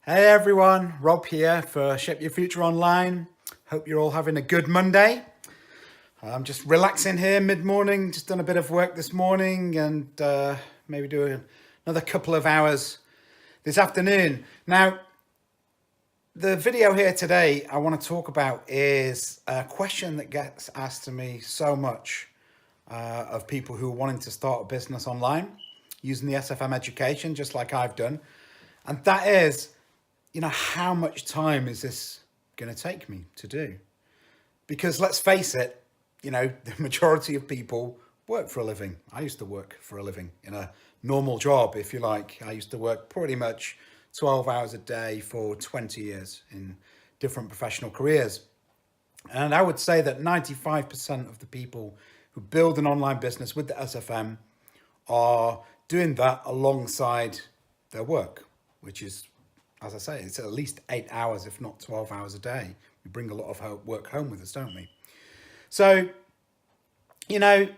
Hey everyone, Rob here for Shape Your Future Online. Hope you're all having a good Monday. I'm just relaxing here mid-morning, just done a bit of work this morning and maybe do another couple of hours this afternoon. Now, the video here today I want to talk about is a question that gets asked to me so much of people who are wanting to start a business online using the SFM education, just like I've done. And that is, how much time is this going to take me to do? Because let's face it, the majority of people work for a living. I used to work for a living in a normal job, if you like. I used to work pretty much 12 hours a day for 20 years in different professional careers. And I would say that 95% of the people who build an online business with the SFM are doing that alongside their work, which is, as I say, it's at least 8 hours, if not 12 hours a day. We bring a lot of work home with us, don't we? So, in a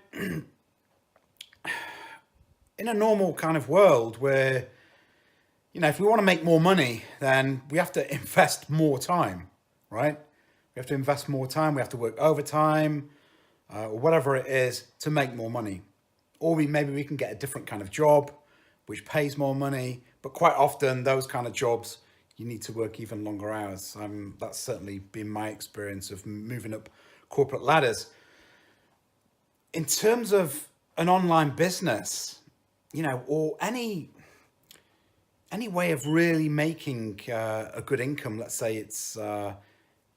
normal kind of world where, if we want to make more money, then we have to invest more time, right? We have to invest more time. We have to work overtime or whatever it is to make more money. Or maybe we can get a different kind of job which pays more money. But quite often those kind of jobs, you need to work even longer hours. That's certainly been my experience of moving up corporate ladders. In terms of an online business, or any way of really making a good income, let's say it's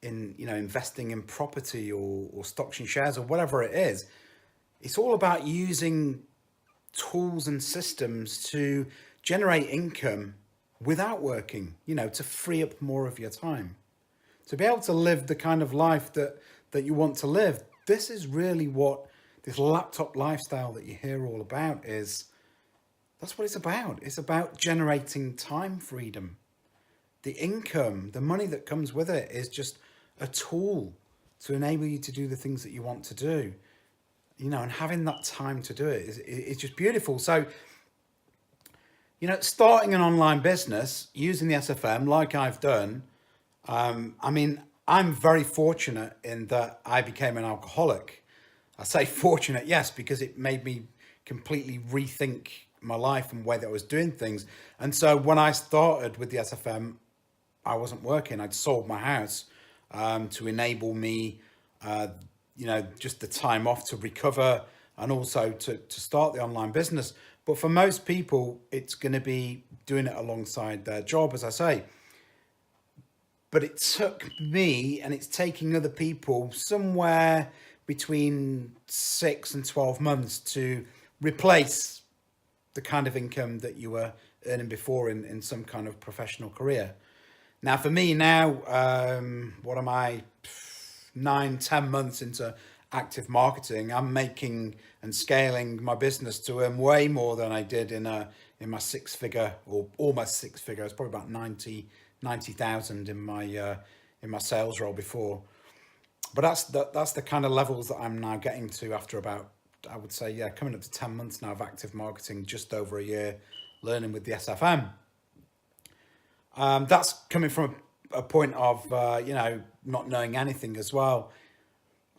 investing in property or stocks and shares or whatever it is, it's all about using tools and systems to generate income without working, to free up more of your time, to be able to live the kind of life that you want to live. This is really what this laptop lifestyle that you hear all about is. That's what it's about. It's about generating time freedom. The income, the money that comes with it is just a tool to enable you to do the things that you want to do, and having that time to do it is just beautiful. So, starting an online business using the SFM like I've done, I'm very fortunate in that I became an alcoholic. I say fortunate, yes, because it made me completely rethink my life and the way that I was doing things. And so when I started with the SFM, I wasn't working. I'd sold my house to enable me, just the time off to recover and also to start the online business. But for most people, it's going to be doing it alongside their job, as I say. But it took me, and it's taking other people, somewhere between 6 and 12 months to replace the kind of income that you were earning before in some kind of professional career. Now, for me now, what am I, 9-10 months into active marketing, I'm making and scaling my business to earn way more than I did in my six-figure or almost six-figure. It's probably about 90,000 in my sales role before. But that's the kind of levels that I'm now getting to after about, I would say, coming up to 10 months now of active marketing, just over a year learning with the SFM. That's coming from a point of, not knowing anything as well.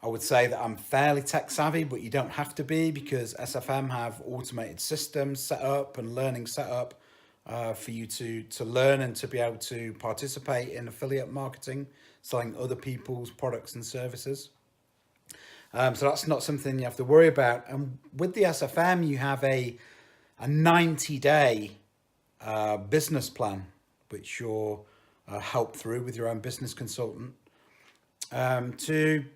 I would say that I'm fairly tech savvy, but you don't have to be, because SFM have automated systems set up and learning set up for you to learn and to be able to participate in affiliate marketing, selling other people's products and services. So that's not something you have to worry about. And with the SFM, you have a 90-day business plan, which you're helped through with your own business consultant to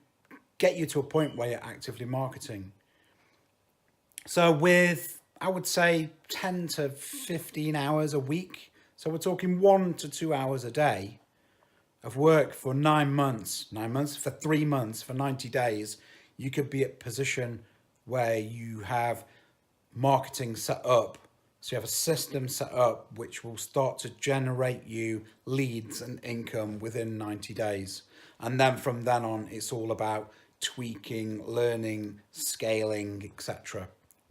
get you to a point where you're actively marketing. So with, I would say, 10 to 15 hours a week, so we're talking 1 to 2 hours a day of work for 9 months, for 3 months, for 90 days, you could be at a position where you have marketing set up. So you have a system set up which will start to generate you leads and income within 90 days. And then from then on, it's all about tweaking, learning, scaling, etc.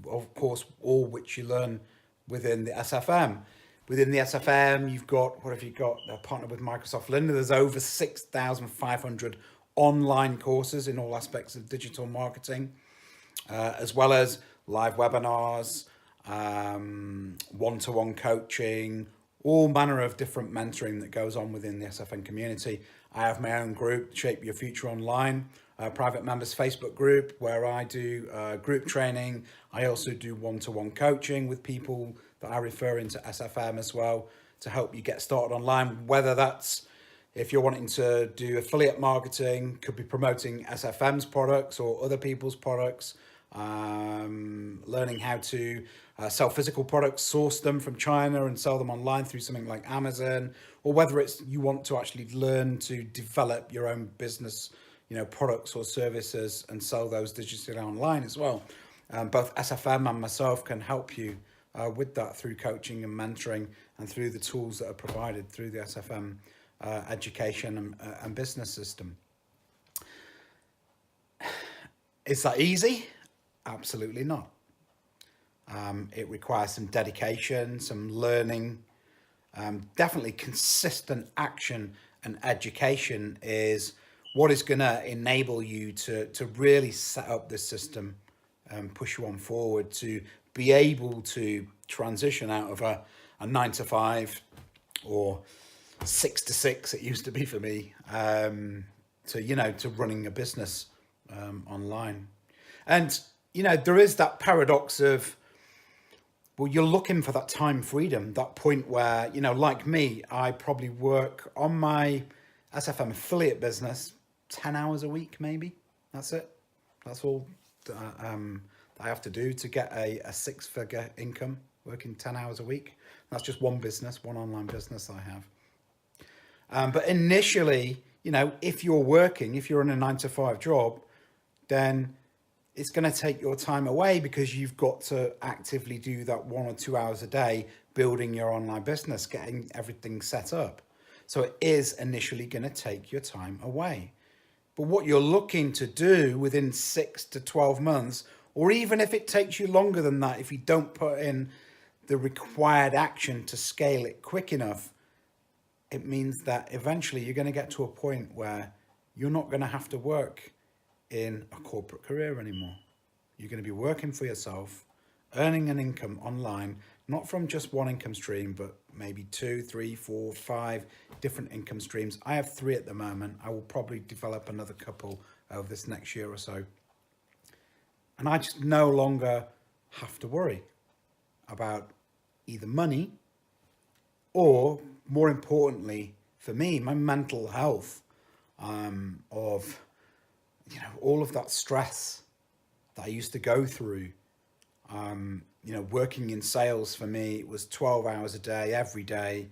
Of course, all which you learn within the SFM. Within the SFM, you've got, what have you got? They're partnered with Microsoft Linda. There's over 6,500 online courses in all aspects of digital marketing, as well as live webinars, one-to-one coaching, all manner of different mentoring that goes on within the SFN community. I have my own group, Shape Your Future Online, a private members Facebook group where I do group training. I also do one-to-one coaching with people that I refer into SFM as well to help you get started online, whether that's if you're wanting to do affiliate marketing, could be promoting SFM's products or other people's products, learning how to sell physical products, source them from China and sell them online through something like Amazon, or whether it's you want to actually learn to develop your own business, products or services and sell those digitally online as well. Both SFM and myself can help you with that through coaching and mentoring and through the tools that are provided through the SFM education and business system. Is that easy? Absolutely not. It requires some dedication, some learning, definitely consistent action, and education is what is going to enable you to really set up this system and push you on forward to be able to transition out of a 9 to 5 or 6 to 6, it used to be for me, to running a business online. And, there is that paradox of, well, you're looking for that time freedom, that point where, like me, I probably work on my SFM affiliate business 10 hours a week, maybe. That's it. That's all that I have to do to get a 6-figure income, working 10 hours a week. That's just one business, one online business I have. But initially, if you're working, if you're in a 9 to 5 job, then it's going to take your time away because you've got to actively do that 1 or 2 hours a day, building your online business, getting everything set up. So it is initially going to take your time away. But what you're looking to do within 6 to 12 months, or even if it takes you longer than that, if you don't put in the required action to scale it quick enough, it means that eventually you're going to get to a point where you're not going to have to work in a corporate career anymore. You're going to be working for yourself, earning an income online, not from just one income stream, but maybe 2, 3, 4, 5 different income streams. I have 3 at the moment. I will probably develop another couple over this next year or so. And I just no longer have to worry about either money or, more importantly for me, my mental health, of all of that stress that I used to go through. Working in sales for me, it was 12 hours a day, every day,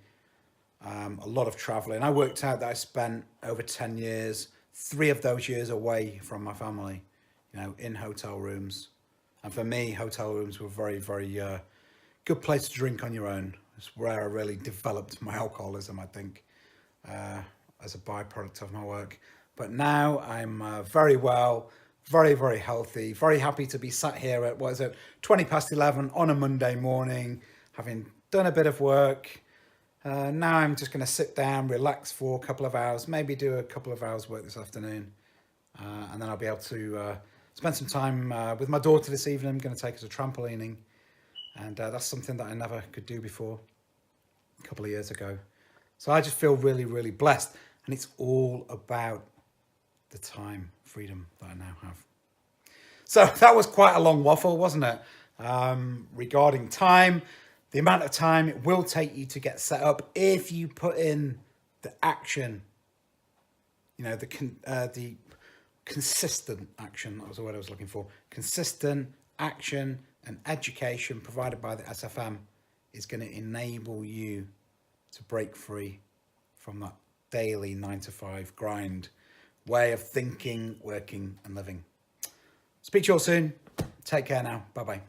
a lot of traveling. I worked out that I spent over 10 years, 3 of those years away from my family, in hotel rooms. And for me, hotel rooms were very, very good place to drink on your own. It's where I really developed my alcoholism, I think, as a byproduct of my work. But now I'm very well, very, very healthy, very happy to be sat here at, 20 past 11 on a Monday morning, having done a bit of work. Now I'm just going to sit down, relax for a couple of hours, maybe do a couple of hours work this afternoon. And then I'll be able to spend some time with my daughter this evening. I'm going to take her to trampolining. And that's something that I never could do before, a couple of years ago. So I just feel really, really blessed. And it's all about the time freedom that I now have. So that was quite a long waffle, wasn't it? Regarding time, the amount of time it will take you to get set up if you put in the action, the consistent action, that was the word I was looking for. Consistent action and education provided by the SFM is going to enable you to break free from that daily 9 to 5 grind way of thinking, working and living. Speak to you all soon. Take care now. Bye-bye.